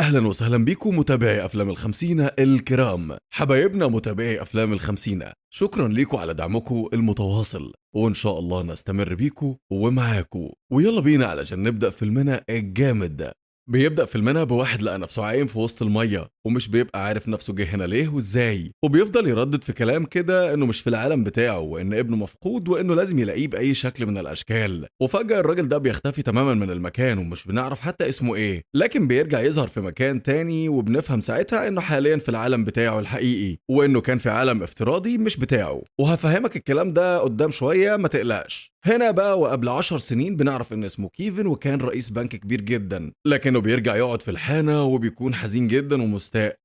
أهلا وسهلا بكم متابعي أفلام الخمسين الكرام، حبايبنا متابعي أفلام الخمسين. شكرا لكم على دعمكم المتواصل، وإن شاء الله نستمر بيكم ومعاكم. ويلا بينا علشان نبدأ فيلمنا الجامد ده. بيبدأ فيلمنا بواحد لقى نفسه عايم في وسط المية، ومش بيبقى عارف نفسه جه هنا ليه وازاي، وبيفضل يردد في كلام كده انه مش في العالم بتاعه، وان ابنه مفقود، وانه لازم يلاقيه بأي شكل من الاشكال. وفجأة الراجل ده بيختفي تماما من المكان، ومش بنعرف حتى اسمه ايه، لكن بيرجع يظهر في مكان تاني، وبنفهم ساعتها انه حاليا في العالم بتاعه الحقيقي، وانه كان في عالم افتراضي مش بتاعه. وهفهمك الكلام ده قدام شوية، ما تقلقش. هنا بقى وقبل 10 سنين بنعرف ان اسمه كيفن، وكان رئيس بنك كبير جدا، لكنه بيرجع يقعد في الحانة وبيكون حزين جدا ومستاء.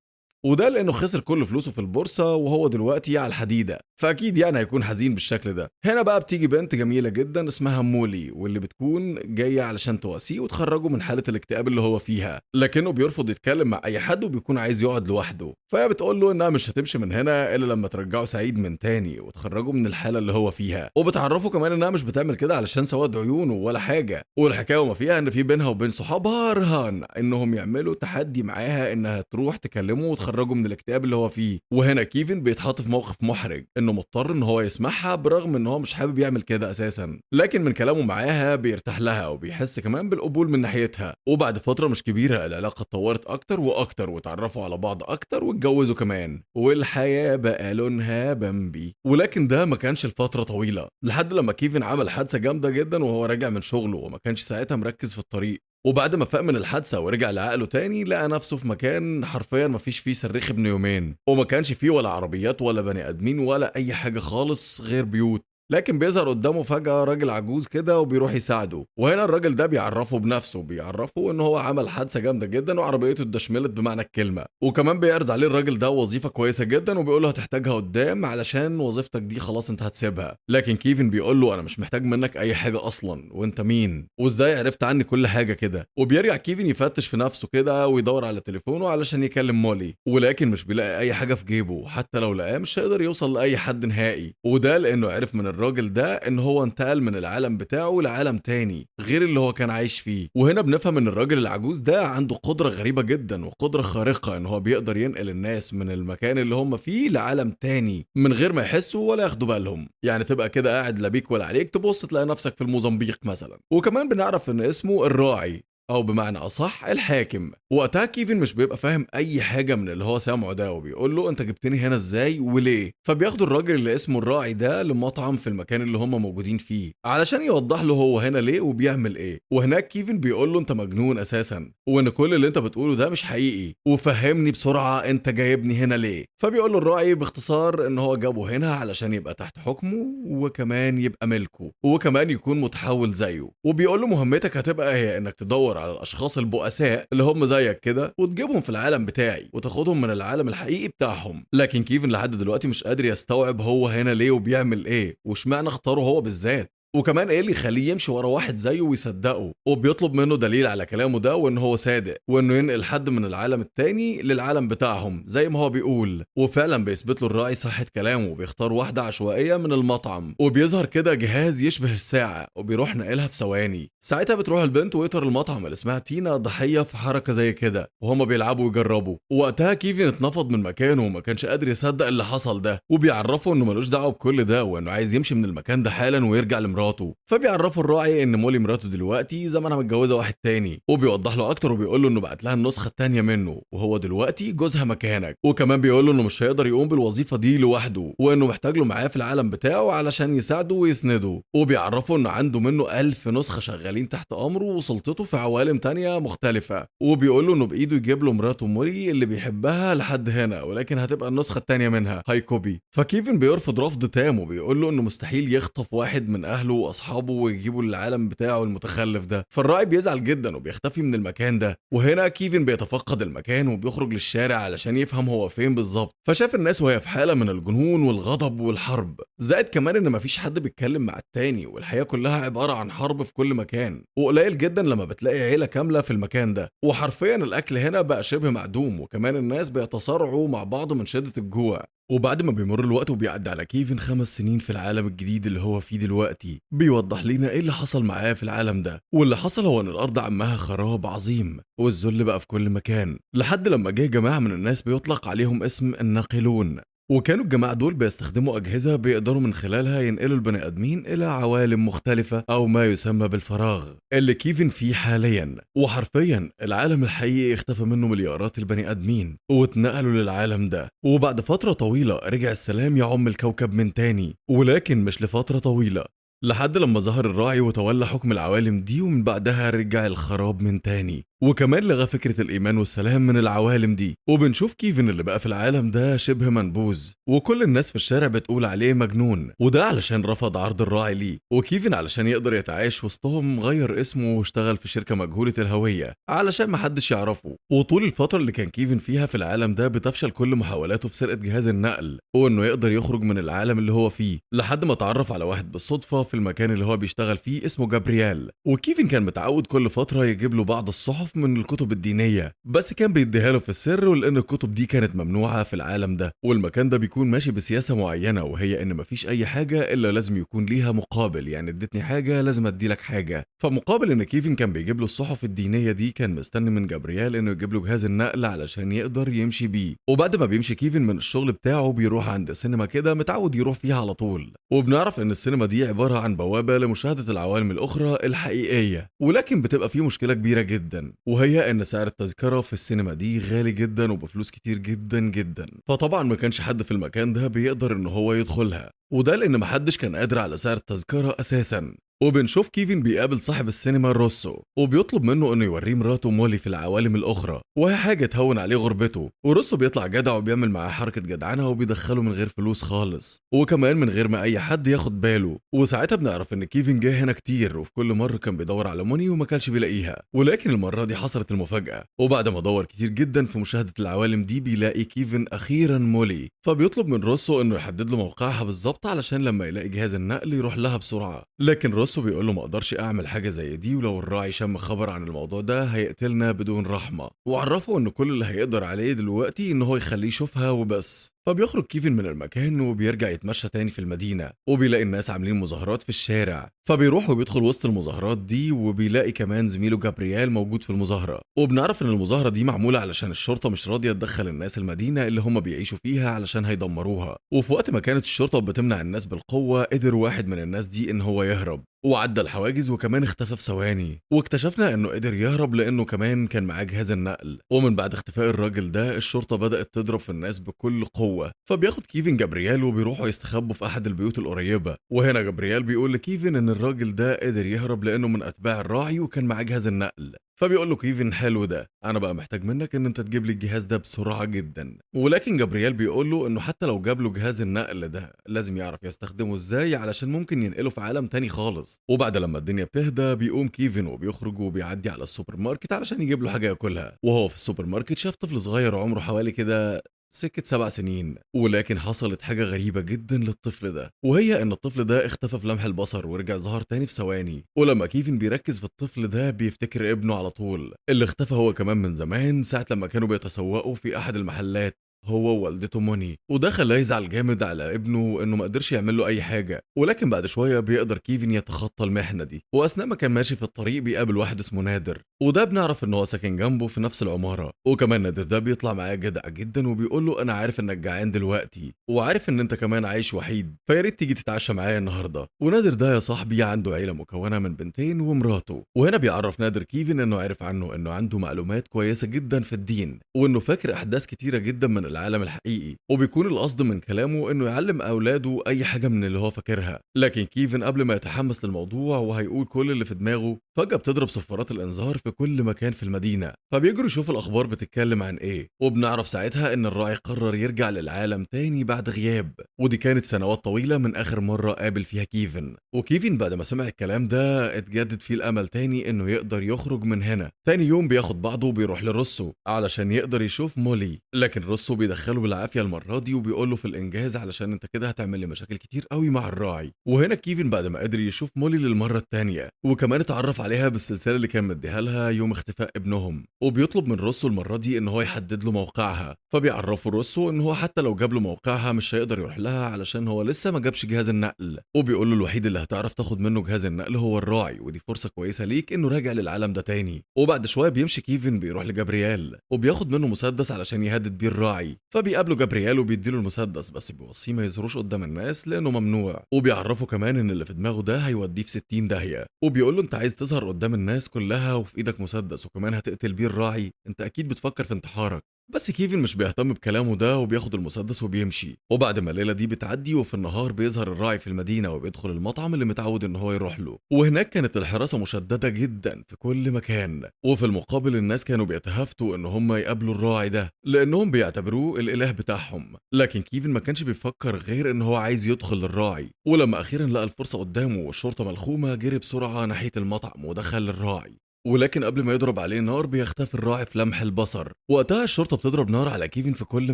وده لانه خسر كل فلوسه في البورصه، وهو دلوقتي على الحديده، فاكيد يعني هيكون حزين بالشكل ده. هنا بقى بتيجي بنت جميله جدا اسمها مولي، واللي بتكون جايه علشان تواسيه وتخرجه من حاله الاكتئاب اللي هو فيها، لكنه بيرفض يتكلم مع اي حد وبيكون عايز يقعد لوحده. فهي بتقول له انها مش هتمشي من هنا الا لما ترجعه سعيد من تاني وتخرجه من الحاله اللي هو فيها، وبتعرفه كمان انها مش بتعمل كده علشان سواد عيونه ولا حاجه. والحكايه وما فيها ان في بينها وبين صحابها رهان انهم يعملوا تحدي معاها انها تروح تكلمه وتخرجه من الاكتئاب اللي هو فيه. وهنا كيفن بيتحط في موقف محرج، انه مضطر ان هو يسمعها برغم ان هو مش حابب يعمل كده اساسا، لكن من كلامه معاها بيرتاح لها وبيحس كمان بالقبول من ناحيتها. وبعد فتره مش كبيره العلاقه اتطورت اكتر واكتر، وتعرفوا على بعض اكتر واتجوزوا كمان، والحياه بقى لونها بامبي. ولكن ده ما كانش لفتره طويله، لحد لما كيفن عمل حادثه جامده جدا وهو راجع من شغله، وما كانش ساعتها مركز في الطريق. وبعد ما فاق من الحادثة ورجع لعقله تاني، لقى نفسه في مكان حرفيا مفيش فيه صريخ ابن يومين، وما كانش فيه ولا عربيات ولا بني آدمين ولا أي حاجة خالص غير بيوت. لكن بيظهر قدامه فجأة راجل عجوز كده وبيروح يساعده. وهنا الراجل ده بيعرفه بنفسه، بيعرفه ان هو عمل حادثة جامدة جدا وعربيته اتدشملت بمعنى الكلمة. وكمان بيعرض عليه الراجل ده وظيفة كويسة جدا، وبيقول له هتحتاجها قدام علشان وظيفتك دي خلاص انت هتسيبها. لكن كيفن بيقول له انا مش محتاج منك اي حاجة اصلا، وانت مين وازاي عرفت عني كل حاجة كده. وبيرجع كيفن يفتش في نفسه كده ويدور على تليفونه علشان يكلم مولي، ولكن مش بيلاقي اي حاجة في جيبه، حتى لو لقاه مش هيقدر يوصل لاي حد نهائي. وده لانه عرف من الراجل ده ان هو انتقل من العالم بتاعه لعالم تاني غير اللي هو كان عايش فيه. وهنا بنفهم ان الراجل العجوز ده عنده قدرة غريبة جدا وقدرة خارقة، ان هو بيقدر ينقل الناس من المكان اللي هم فيه لعالم تاني من غير ما يحسوا ولا ياخدوا بالهم. يعني تبقى كده قاعد لا بيك ولا عليك، تبص تلاقي نفسك في الموزمبيق مثلا. وكمان بنعرف ان اسمه الراعي، او بمعنى اصح الحاكم. وقتها كيفن مش بيبقى فاهم اي حاجه من اللي هو سامعه ده، وبيقول له انت جبتني هنا ازاي وليه. فبياخدوا الراجل اللي اسمه الراعي ده لمطعم في المكان اللي هم موجودين فيه علشان يوضح له هو هنا ليه وبيعمل ايه. وهناك كيفن بيقول له انت مجنون اساسا، وان كل اللي انت بتقوله ده مش حقيقي، وفهمني بسرعه انت جايبني هنا ليه. فبيقول له الراعي باختصار ان هو جابه هنا علشان يبقى تحت حكمه، وكمان يبقى ملكه، وكمان يكون متحول زيه. وبيقول له مهمتك هتبقى هي انك تدور على الاشخاص البؤساء اللي هم زيك كده، وتجيبهم في العالم بتاعي وتاخدهم من العالم الحقيقي بتاعهم. لكن كيفن لحد دلوقتي مش قادر يستوعب هو هنا ليه وبيعمل ايه، واشمعنى اختاره هو بالذات، وكمان ايه اللي يخليه يمشي ورا واحد زيه ويصدقه. وبيطلب منه دليل على كلامه ده، وان هو صادق، وانه ينقل حد من العالم التاني للعالم بتاعهم زي ما هو بيقول. وفعلا بيثبت له الراعي صحة كلامه، وبيختار واحدة عشوائية من المطعم، وبيظهر كده جهاز يشبه الساعة وبيروح ناقلها في ثواني. ساعتها بتروح البنت ويتر المطعم اللي اسمها تينا ضحية في حركة زي كده، وهما بيلعبوا ويجربوا. ووقتها كيفن اتنفض من مكانه وما كانش قادر يصدق اللي حصل ده، وبيعرفه انه ملوش دعوة بكل ده، وانه عايز يمشي من المكان ده حالا ويرجع لمراته. فبيعرفوا الراعي ان مولي مراته دلوقتي زمانها متجوزه واحد تاني، وبيوضح له اكتر وبيقول له انه بعت لها النسخه التانيه منه، وهو دلوقتي جوزها مكانك. وكمان بيقول له انه مش هيقدر يقوم بالوظيفه دي لوحده، وانه محتاج له معاه في العالم بتاعه علشان يساعده ويسنده. وبيعرفه انه عنده منه 1000 نسخه شغالين تحت امره وسلطته في عوالم تانيه مختلفه. وبيقول له انه بايده يجيب له مراته مولي اللي بيحبها لحد هنا، ولكن هتبقى النسخه التانيه منها هاي كوبي. فكيفن بيرفض رفض تام، وبيقول له انه مستحيل يخطف واحد من اهله واصحابه ويجيبوا للعالم بتاعه المتخلف ده. فالراعي بيزعل جدا وبيختفي من المكان ده. وهنا كيفن بيتفقد المكان وبيخرج للشارع علشان يفهم هو فين بالظبط. فشاف الناس وهي في حاله من الجنون والغضب والحرب، زائد كمان ان مفيش حد بيتكلم مع التاني، والحياه كلها عباره عن حرب في كل مكان. وقليل جدا لما بتلاقي عيله كامله في المكان ده، وحرفيا الاكل هنا بقى شبه معدوم، وكمان الناس بيتصارعوا مع بعض من شده الجوع. وبعد ما بيمر الوقت وبيعدي على كيفن 5 سنين في العالم الجديد اللي هو فيه دلوقتي، بيوضح لنا ايه اللي حصل معاه في العالم ده. واللي حصل هو ان الارض عمها خراب عظيم والذل بقى في كل مكان، لحد لما جه جماعة من الناس بيطلق عليهم اسم الناقلون. وكانوا الجماعة دول بيستخدموا أجهزة بيقدروا من خلالها ينقلوا البني آدمين إلى عوالم مختلفة أو ما يسمى بالفراغ اللي كيفن فيه حاليا. وحرفيا العالم الحقيقي اختفى منه مليارات البني آدمين واتنقلوا للعالم ده. وبعد فترة طويلة رجع السلام يعم الكوكب من تاني، ولكن مش لفترة طويلة، لحد لما ظهر الراعي وتولى حكم العوالم دي، ومن بعدها رجع الخراب من تاني، وكمان لغى فكرة الإيمان والسلام من العوالم دي. وبنشوف كيفن اللي بقى في العالم ده شبه منبوذ، وكل الناس في الشارع بتقول عليه مجنون، وده علشان رفض عرض الراعي ليه. وكيفن علشان يقدر يتعايش وسطهم غير اسمه واشتغل في شركة مجهولة الهوية علشان محدش يعرفه. وطول الفترة اللي كان كيفن فيها في العالم ده بتفشل كل محاولاته في سرقة جهاز النقل وإنه يقدر يخرج من العالم اللي هو فيه، لحد ما اتعرف على واحد بالصدفة في المكان اللي هو بيشتغل فيه اسمه جابرييل. وكيفن كان متعود كل فترة يجيب له بعض الصحف من الكتب الدينية، بس كان بيديها له في السر، ولأن الكتب دي كانت ممنوعة في العالم ده. والمكان ده بيكون ماشي بسياسة معينة، وهي إن مفيش أي حاجة إلا لازم يكون ليها مقابل، يعني اديتني حاجة لازم أديلك حاجة. فمقابل إن كيفن كان بيجيب له الصحف الدينية دي، كان مستني من جابرييل إنه يجيب له جهاز النقل علشان يقدر يمشي بيه. وبعد ما بيمشي كيفن من الشغل بتاعه بيروح عند سينما كده متعود يروح فيها على طول، وبنعرف إن السينما دي عبارة عن بوابة لمشاهدة العوالم الأخرى الحقيقية. ولكن بتبقى فيه مشكلة كبيرة جدا، وهي إن سعر التذكرة في السينما دي غالي جدا وبفلوس كتير جدا جدا. فطبعا ما كانش حد في المكان ده بيقدر إن هو يدخلها، وده لأن محدش كان قادر على سعر التذكرة أساسا. وبنشوف كيفن بيقابل صاحب السينما روسو، وبيطلب منه انه يوريه مراته مولي في العوالم الاخرى، وهي حاجه تهون عليه غربته. وروسو بيطلع جدع وبيعمل معاه حركه جدعنه وبيدخله من غير فلوس خالص، وكمان من غير ما اي حد ياخد باله. وساعتها بنعرف ان كيفن جه هنا كتير، وفي كل مره كان بيدور على موني وما كانش بيلاقيها. ولكن المره دي حصلت المفاجاه، وبعد ما دور كتير جدا في مشاهده العوالم دي بيلاقي كيفن اخيرا مولي. فبيطلب من روسو انه يحدد له موقعها بالظبط علشان لما يلاقي جهاز النقل يروح لها بسرعه. لكن روسو بيقول له ما اقدرش اعمل حاجه زي دي، ولو الراعي شم خبر عن الموضوع ده هيقتلنا بدون رحمه. وعرفه ان كل اللي هيقدر عليه دلوقتي ان هو يخليه يشوفها وبس. فبيخرج كيفن من المكان وبيرجع يتمشى تاني في المدينه، وبيلاقي الناس عاملين مظاهرات في الشارع. فبيروح وبيدخل وسط المظاهرات دي، وبيلاقي كمان زميله جابرييل موجود في المظاهره. وبنعرف ان المظاهره دي معموله علشان الشرطه مش راضيه تدخل الناس المدينه اللي هم بيعيشوا فيها علشان هيدمروها. وفي وقت ما كانت الشرطه بتمنع الناس بالقوه، قدر واحد من الناس دي ان هو يهرب وعدى الحواجز وكمان اختفى في ثواني. واكتشفنا انه قدر يهرب لانه كمان كان معاه جهاز النقل. ومن بعد اختفاء الراجل ده الشرطه بدات تضرب في الناس بكل قوه. فبياخد كيفن جابرييل وبيروحوا يستخبوا في احد البيوت القريبه. وهنا جابرييل بيقول لكيفن ان الراجل ده قدر يهرب لانه من اتباع الراعي وكان معاه جهاز النقل. فبيقول له كيفن حلو ده، انا بقى محتاج منك ان انت تجيب لي الجهاز ده بسرعه جدا. ولكن جابرييل بيقول له انه حتى لو جاب له جهاز النقل ده لازم يعرف يستخدمه ازاي علشان ممكن ينقله في عالم تاني خالص. وبعد لما الدنيا بتهدى بيقوم كيفن وبيخرج وبيعدي على السوبر ماركت علشان يجيب له حاجه ياكلها. وهو في السوبر ماركت شاف طفل صغير عمره حوالي كده سكة 7 سنين. ولكن حصلت حاجة غريبة جدا للطفل ده، وهي ان الطفل ده اختفى في لمح البصر ورجع ظهر تاني في ثواني. ولما كيفن بيركز في الطفل ده بيفتكر ابنه على طول، اللي اختفى هو كمان من زمان ساعة لما كانوا بيتسوقوا في احد المحلات هو ووالدته موني. وده خلاه يزعل جامد على ابنه انه ما قدرش يعمل له اي حاجه. ولكن بعد شويه بيقدر كيفن يتخطى المحنه دي، واثناء ما كان ماشي في الطريق بيقابل واحد اسمه نادر، وده بنعرف ان هو ساكن جنبه في نفس العماره. وكمان نادر ده بيطلع معاه جدع جدا وبيقول له انا عارف انك جعان دلوقتي، وعارف ان انت كمان عايش وحيد، فيا ريت تيجي تتعشى معايا النهارده. ونادر ده يا صاحبي عنده عيله مكونه من بنتين ومراته. وهنا بيعرف نادر كيفن انه عارف عنه انه عنده معلومات كويسه جدا في الدين، وانه فاكر احداث كتيره جدا من العالم الحقيقي. وبيكون القصد من كلامه انه يعلم اولاده اي حاجه من اللي هو فاكرها. لكن كيفن قبل ما يتحمس للموضوع وهيقول كل اللي في دماغه، فجاه بتضرب صفارات الانذار في كل مكان في المدينه. فبيجروا يشوفوا الاخبار بتتكلم عن ايه. وبنعرف ساعتها ان الراعي قرر يرجع للعالم تاني بعد غياب، ودي كانت سنوات طويله من اخر مره قابل فيها كيفن. وكيفن بعد ما سمع الكلام ده اتجدد فيه الامل تاني انه يقدر يخرج من هنا. تاني يوم بياخد بعضه وبيروح لروسو علشان يقدر يشوف مولي. لكن روسو بيدخله بالعافيه المره دي وبيقول له في الانجاز علشان انت كده هتعمل لي مشاكل كتير قوي مع الراعي. وهنا كيفن بعد ما قدر يشوف مولي للمره التانيه وكمان اتعرف عليها بالسلسلة اللي كان مديها لها يوم اختفاء ابنهم، وبيطلب من روسو المرة دي إن هو يحدد له موقعها، فبيعرفوا روسو إن هو حتى لو جاب له موقعها مش هيقدر يروح لها علشان هو لسه ما جابش جهاز النقل، وبيقول له الوحيد اللي هتعرف تاخد منه جهاز النقل هو الراعي، ودي فرصة كويسة ليك إنه راجع للعالم ده تاني. وبعد شوية بيمشي كيفن بيروح لجابرييل وبياخد منه مسدس علشان يهدد بيه الراعي، فبيقابله جابرييل وبيديله المسدس بس بيوصيه ما يظهروش قدام الناس لأنه ممنوع، وبيعرفه كمان إن اللي في دماغه ده هيوديه في 60 داهية، وبيقول له أنت عايز تظهر قدام الناس كلها وفي إيدك مسدس وكمان هتقتل بيه الراعي، أنت أكيد بتفكر في انتحارك. بس كيفن مش بيهتم بكلامه ده وبياخد المسدس وبيمشي. وبعد ما الليله دي بتعدي وفي النهار بيظهر الراعي في المدينه وبيدخل المطعم اللي متعود ان هو يروح له، وهناك كانت الحراسه مشدده جدا في كل مكان، وفي المقابل الناس كانوا بيتهافتوا ان هم يقابلوا الراعي ده لانهم بيعتبروه الاله بتاعهم. لكن كيفن ما كانش بيفكر غير ان هو عايز يدخل للراعي، ولما اخيرا لقى الفرصه قدامه والشرطه ملخومه جري بسرعه ناحيه المطعم ودخل الراعي. ولكن قبل ما يضرب عليه نار بيختفي الراعي في لمح البصر. وقتها الشرطة بتضرب نار على كيفن في كل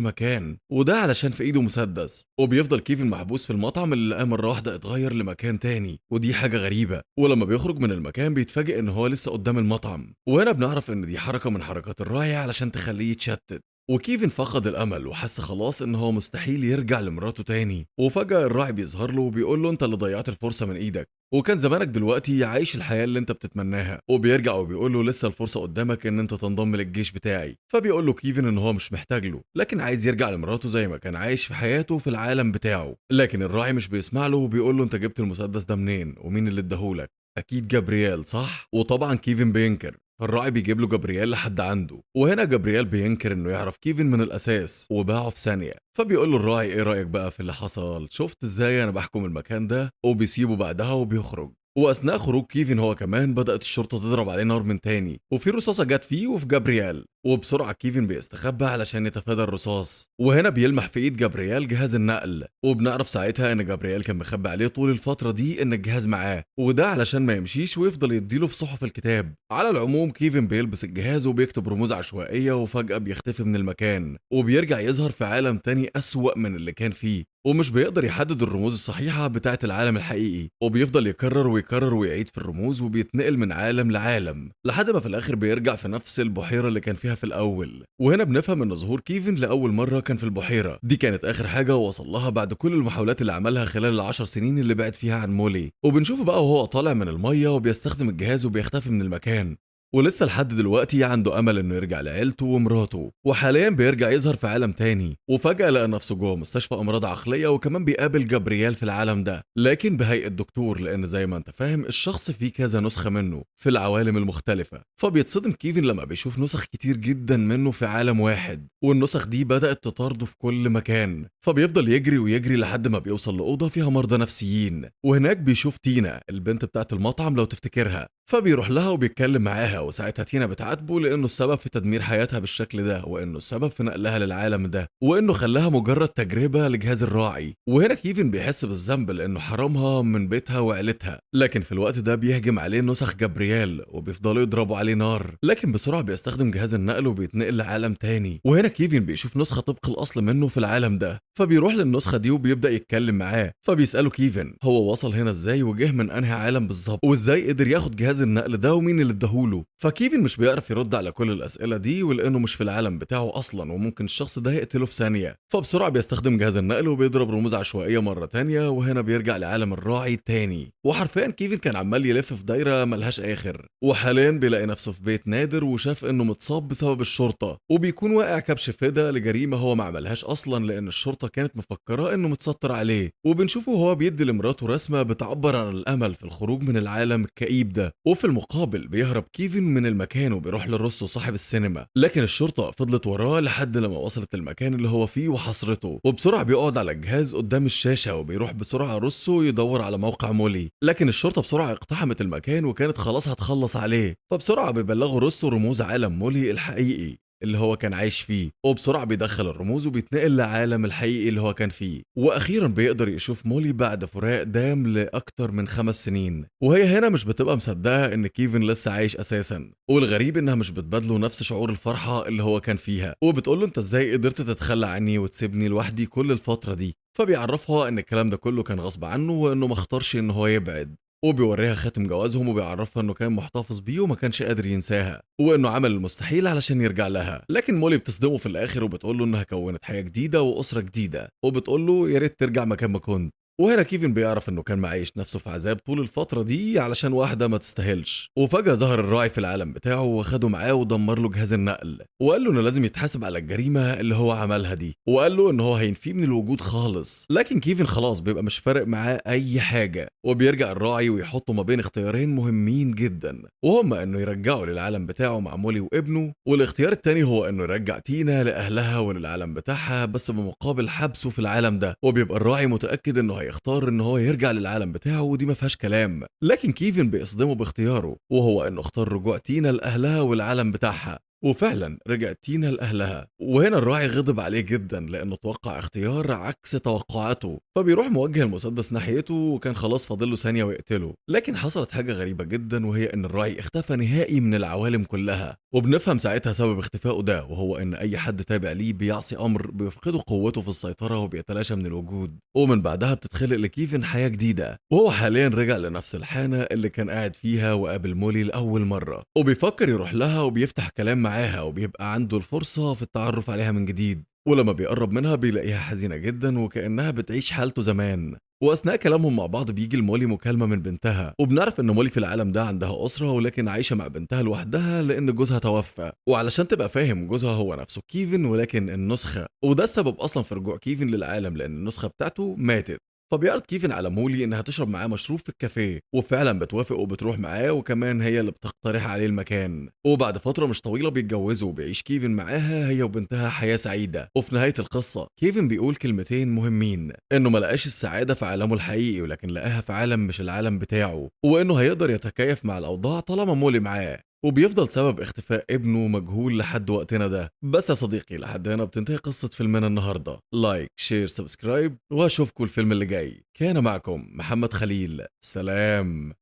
مكان، وده علشان في ايده مسدس، وبيفضل كيفن محبوس في المطعم اللي لقاه مرة واحدة اتغير لمكان تاني، ودي حاجة غريبة. ولما بيخرج من المكان بيتفاجئ ان هو لسه قدام المطعم، وهنا بنعرف ان دي حركة من حركات الراعي علشان تخليه يتشتت. وكيفن فقد الامل وحس خلاص ان هو مستحيل يرجع لمراته تاني، وفجأة الراعي بيظهر له وبيقول له انت اللي ضيعت الفرصة من ايدك، وكان زمانك دلوقتي عايش الحياة اللي انت بتتمناها. وبيرجع وبيقول له لسه الفرصة قدامك ان انت تنضم للجيش بتاعي. فبيقول له كيفن ان هو مش محتاج له، لكن عايز يرجع لمراته زي ما كان عايش في حياته في العالم بتاعه. لكن الراعي مش بيسمع له وبيقول له انت جبت المسدس ده منين ومين اللي اداهولك؟ اكيد جابرييل صح؟ وطبعا كيفن بينكر، فالراعي بيجيب له جابرييل لحد عنده، وهنا جابرييل بينكر انه يعرف كيفن من الاساس وباعه في ثانيه. فبيقول له الراعي ايه رايك بقى في اللي حصل؟ شفت ازاي انا بحكم المكان ده؟ وبيسيبه بعدها وبيخرج. واثناء خروج كيفن هو كمان بدات الشرطه تضرب عليه نار من تاني، وفي رصاصه جت فيه وفي جابرييل، وبسرعه كيفن بيستخبى علشان يتفادى الرصاص. وهنا بيلمح في ايد جابرييل جهاز النقل، وبنعرف ساعتها ان جابرييل كان مخبي عليه طول الفتره دي ان الجهاز معاه، وده علشان ما يمشيش ويفضل يديله في صحف الكتاب. على العموم كيفن بيلبس الجهاز وبيكتب رموز عشوائيه وفجاه بيختفي من المكان، وبيرجع يظهر في عالم تاني اسوأ من اللي كان فيه، ومش بيقدر يحدد الرموز الصحيحة بتاعة العالم الحقيقي، وبيفضل يكرر ويكرر ويعيد في الرموز وبيتنقل من عالم لعالم لحد ما في الآخر بيرجع في نفس البحيرة اللي كان فيها في الأول. وهنا بنفهم إن ظهور كيفن لأول مرة كان في البحيرة دي كانت آخر حاجة وصل لها بعد كل المحاولات اللي عملها خلال ال10 سنين اللي بعد فيها عن مولي. وبنشوفه بقى وهو طالع من المية وبيستخدم الجهاز وبيختفي من المكان، ولسه لحد دلوقتي عنده امل انه يرجع لعيلته ومراته. وحاليا بيرجع يظهر في عالم تاني، وفجأة لقى نفسه جوه مستشفى امراض عقلية، وكمان بيقابل جابرييل في العالم ده لكن بهيئة دكتور، لان زي ما انت فاهم الشخص فيه كذا نسخة منه في العوالم المختلفة. فبيتصدم كيفن لما بيشوف نسخ كتير جدا منه في عالم واحد، والنسخ دي بدأت تطارده في كل مكان. فبيفضل يجري ويجري لحد ما بيوصل لأوضة فيها مرضى نفسيين، وهناك بيشوف تينا البنت بتاعت المطعم لو تفتكرها، فبيروح لها وبيتكلم معاها. وساعتها تينا بتعاتبه لانه السبب في تدمير حياتها بالشكل ده، وانه السبب في نقلها للعالم ده، وانه خلاها مجرد تجربه لجهاز الراعي. وهنا كيفن بيحس بالذنب لانه حرمها من بيتها وعيلتها، لكن في الوقت ده بيهجم عليه نسخ جابرييل وبيفضلوا يضربوا عليه نار، لكن بسرعه بيستخدم جهاز النقل وبيتنقل لعالم تاني. وهنا كيفن بيشوف نسخه طبق الاصل منه في العالم ده، فبيروح للنسخه دي وبيبدا يتكلم معاه. فبيساله كيفن هو وصل هنا ازاي وجه من انهي عالم بالظبط، وازاي قدر ياخد جهاز النقل ده ومين اللي اداهوله. فكيفن مش بيعرف يرد على كل الاسئله دي، ولانه مش في العالم بتاعه اصلا وممكن الشخص ده يقتله في ثانيه. فبسرعه بيستخدم جهاز النقل وبيضرب رموز عشوائيه مره تانية، وهنا بيرجع لعالم الراعي تاني. وحرفيا كيفن كان عمال يلف في دايره ملهاش اخر، وحاليا بيلاقي نفسه في بيت نادر وشاف انه متصاب بسبب الشرطه، وبيكون واقع كبش فدا لجريمه هو ما عملهاش اصلا لان الشرطه كانت مفكراه انه متستر عليه. وبنشوفه وهو بيدي لمراته رسمه بتعبر عن الامل في الخروج من العالم الكئيب ده. وفي المقابل بيهرب كيفن من المكان وبيروح لروسو صاحب السينما، لكن الشرطه فضلت وراه لحد لما وصلت المكان اللي هو فيه وحصرته. وبسرعه بيقعد على الجهاز قدام الشاشه وبيروح بسرعه روسو يدور على موقع مولي، لكن الشرطه بسرعه اقتحمت المكان وكانت خلاص هتخلص عليه. فبسرعه بيبلغوا روسو رموز عالم مولي الحقيقي اللي هو كان عايش فيه، وبسرعة بيدخل الرموز وبيتنقل لعالم الحقيقي اللي هو كان فيه. وأخيرا بيقدر يشوف مولي بعد فراق دام لأكتر من 5 سنين، وهي هنا مش بتبقى مصدقة إن كيفن لسه عايش أساسا. والغريب إنها مش بتبادله نفس شعور الفرحة اللي هو كان فيها، وبتقوله أنت إزاي قدرت تتخلى عني وتسيبني لوحدي كل الفترة دي. فبيعرفها إن الكلام ده كله كان غصب عنه وإنه ما اختارش إن هو يبعد. وبيوريها خاتم جوازهم وبيعرفها انه كان محتفظ بيه وما كانش قادر ينساها، وانه عمل المستحيل علشان يرجع لها. لكن مولي بتصدمه في الاخر وبتقول له انها كونت حياة جديدة واسرة جديدة، وبتقول له يا ريت ترجع مكان ما كنت. وهنا كيفن بيعرف انه كان معيش نفسه في عذاب طول الفترة دي علشان واحدة ما تستاهلش. وفجأة ظهر الراعي في العالم بتاعه وخده معاه ودمر له جهاز النقل، وقال له انه لازم يتحاسب على الجريمة اللي هو عملها دي، وقال له ان هو هينفيه من الوجود خالص. لكن كيفن خلاص بيبقى مش فارق معاه اي حاجة، وبيرجع الراعي ويحطه ما بين اختيارين مهمين جدا، وهما انه يرجعه للعالم بتاعه مع مولي وابنه، والاختيار التاني هو انه يرجع تينا لاهلها وللعالم بتاعها بس بمقابل حبسه في العالم ده. وبيبقى الراعي متأكد انه هيختار ان هو يرجع للعالم بتاعه، ودي ما فيهاش كلام. لكن كيفن بيصدمه باختياره، وهو انه اختار رجوع تينا لاهلها والعالم بتاعها. وفعلا رجعت تينا لأهلها. وهنا الراعي غضب عليه جدا لأنه توقع اختيار عكس توقعاته، فبيروح موجه المسدس ناحيته وكان خلاص فاضله ثانية ويقتله. لكن حصلت حاجة غريبة جدا، وهي إن الراعي اختفى نهائي من العوالم كلها. وبنفهم ساعتها سبب اختفائه ده، وهو إن أي حد تابع ليه بيعصي أمر بيفقده قوته في السيطرة وبيتلاشى من الوجود. ومن بعدها بتتخلق لكيفن حياة جديدة، وهو حاليا رجع لنفس الحانة اللي كان قاعد فيها وقابل مولي لأول مرة، وبيفكر يروح لها وبيفتح كلام معاها، وبيبقى عنده الفرصة في التعرف عليها من جديد. ولما بيقرب منها بيلاقيها حزينة جدا وكأنها بتعيش حالته زمان. وأثناء كلامهم مع بعض بيجي لمولي مكالمة من بنتها، وبنعرف إن مولي في العالم ده عندها أسرة ولكن عايشة مع بنتها لوحدها لأن جوزها توفى. وعلشان تبقى فاهم، جوزها هو نفسه كيفن ولكن النسخة، وده السبب أصلا في رجوع كيفن للعالم لأن النسخة بتاعته ماتت. فبيعرض كيفن على مولي انها تشرب معاه مشروب في الكافيه، وفعلا بتوافق وبتروح معاه، وكمان هي اللي بتقترح عليه المكان. وبعد فتره مش طويله بيتجوزوا وبيعيش كيفن معاها هي وبنتها حياه سعيده. وفي نهايه القصه كيفن بيقول كلمتين مهمين، انه ما لقاش السعاده في عالمه الحقيقي ولكن لقاها في عالم مش العالم بتاعه، وانه هيقدر يتكيف مع الاوضاع طالما مولي معاه. وبيفضل سبب اختفاء ابنه مجهول لحد وقتنا ده. بس يا صديقي لحد هنا بتنتهي قصة فيلمنا النهاردة. لايك شير سبسكرايب، واشوفكم الفيلم اللي جاي. كان معكم محمد خليل، سلام.